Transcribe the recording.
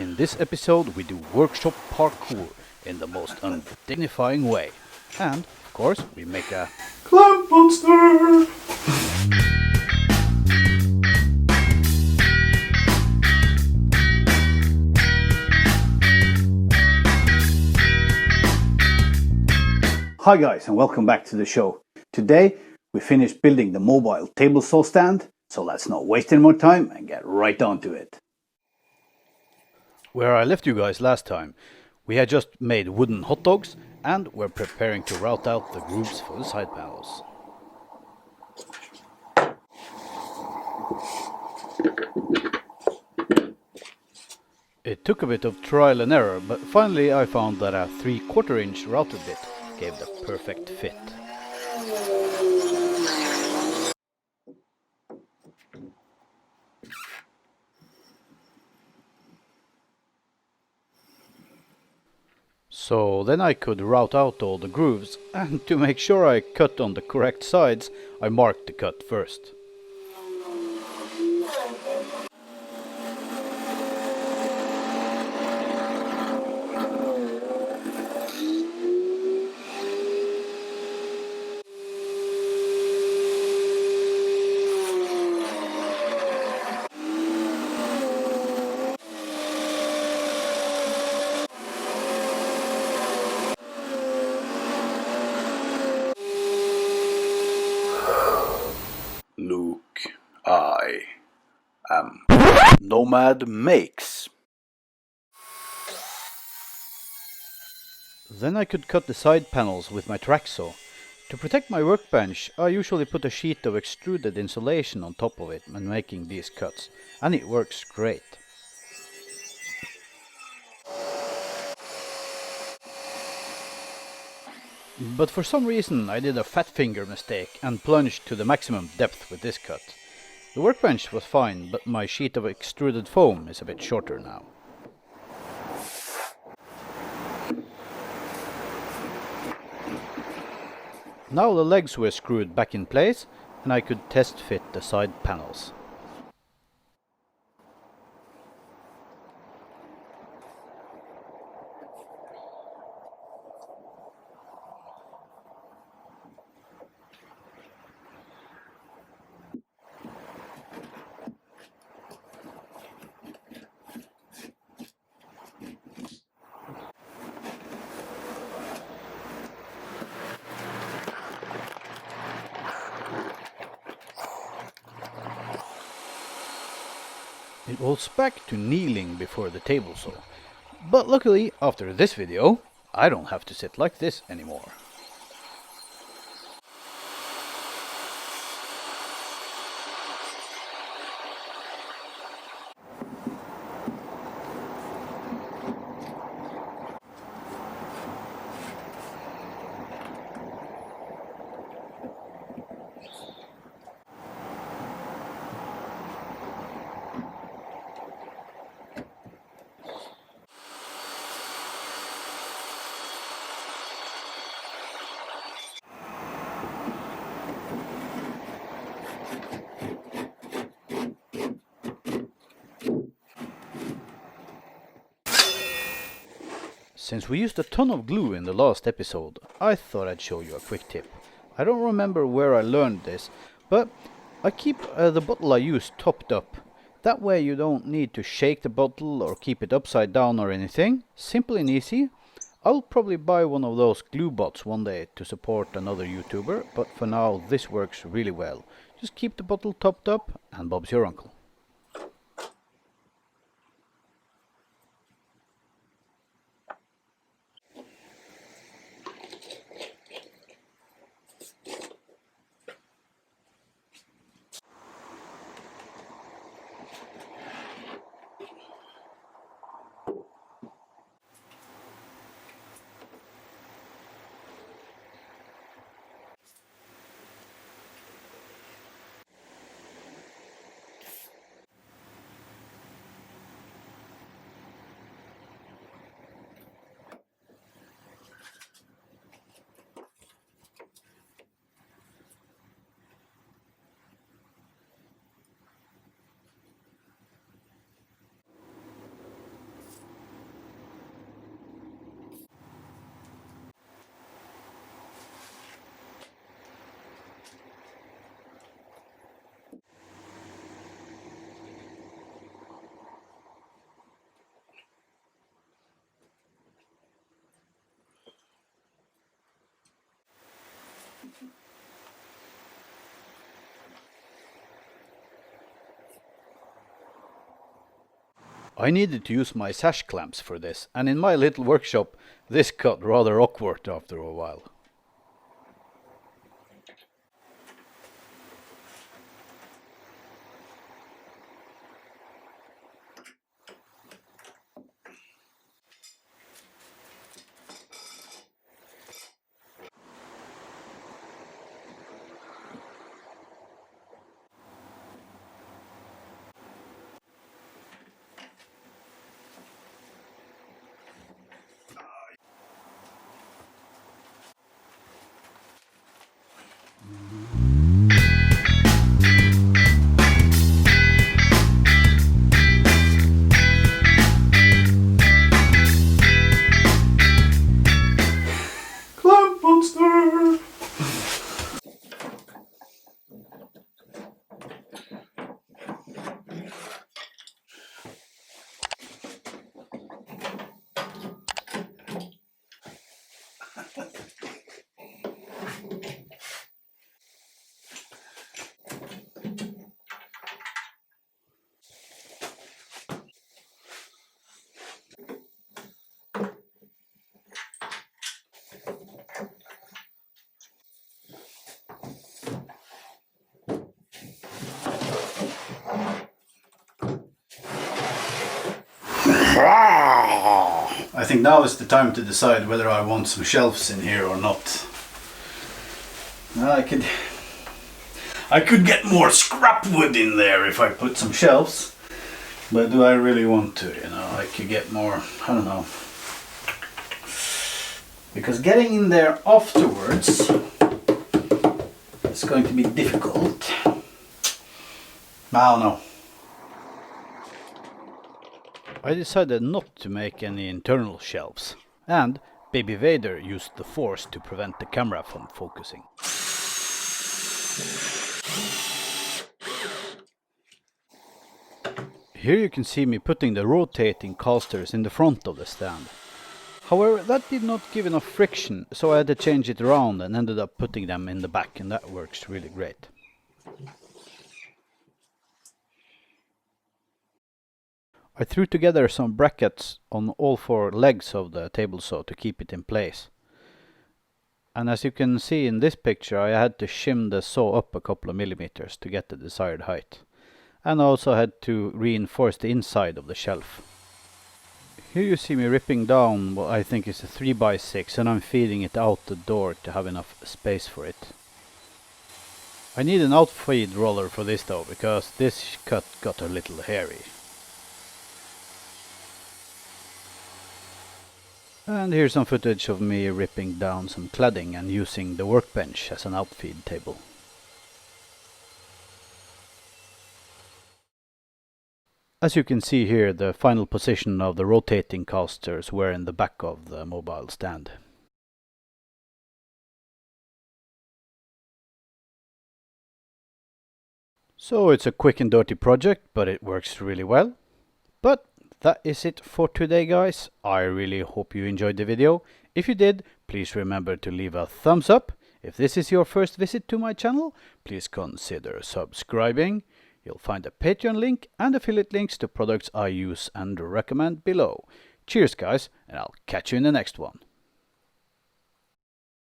In this episode we do workshop parkour in the most undignifying way. And, of course, we make a clamp monster! Hi guys, and welcome back to the show. Today we finished building the mobile table saw stand, so let's not waste any more time and get right onto it. Where I left you guys last time, we had just made wooden hot dogs and were preparing to route out the grooves for the side panels. It took a bit of trial and error, but finally I found that a 3/4 inch router bit gave the perfect fit. So then I could route out all the grooves, and to make sure I cut on the correct sides, I marked the cut first. Luke, I am Nomad Makes. Then I could cut the side panels with my track saw. To protect my workbench, I usually put a sheet of extruded insulation on top of it when making these cuts, and it works great. But for some reason I did a fat finger mistake and plunged to the maximum depth with this cut. The workbench was fine, but my sheet of extruded foam is a bit shorter now. Now the legs were screwed back in place and I could test fit the side panels. It was back to kneeling before the table saw, but luckily after this video I don't have to sit like this anymore. Since we used a ton of glue in the last episode, I thought I'd show you a quick tip. I don't remember where I learned this, but I keep the bottle I use topped up. That way you don't need to shake the bottle or keep it upside down or anything. Simple and easy. I'll probably buy one of those glue bots one day to support another YouTuber, but for now this works really well. Just keep the bottle topped up and Bob's your uncle. I needed to use my sash clamps for this, and in my little workshop this got rather awkward after a while. I think now is the time to decide whether I want some shelves in here or not. I could get more scrap wood in there if I put some shelves, but do I really want to? You know, I could get more, I don't know. Because getting in there afterwards is going to be difficult. I don't know. I decided not to make any internal shelves, and Baby Vader used the force to prevent the camera from focusing. Here you can see me putting the rotating casters in the front of the stand. However, that did not give enough friction, so I had to change it around and ended up putting them in the back, and that works really great. I threw together some brackets on all four legs of the table saw to keep it in place. And as you can see in this picture, I had to shim the saw up a couple of millimeters to get the desired height. And I also had to reinforce the inside of the shelf. Here you see me ripping down what I think is a 3x6, and I'm feeding it out the door to have enough space for it. I need an outfeed roller for this though, because this cut got a little hairy. And here's some footage of me ripping down some cladding and using the workbench as an outfeed table. As you can see here, the final position of the rotating casters were in the back of the mobile stand. So it's a quick and dirty project, but it works really well. But that is it for today, guys. I really hope you enjoyed the video. If you did, please remember to leave a thumbs up. If this is your first visit to my channel, please consider subscribing. You'll find a Patreon link and affiliate links to products I use and recommend below. Cheers, guys, and I'll catch you in the next one.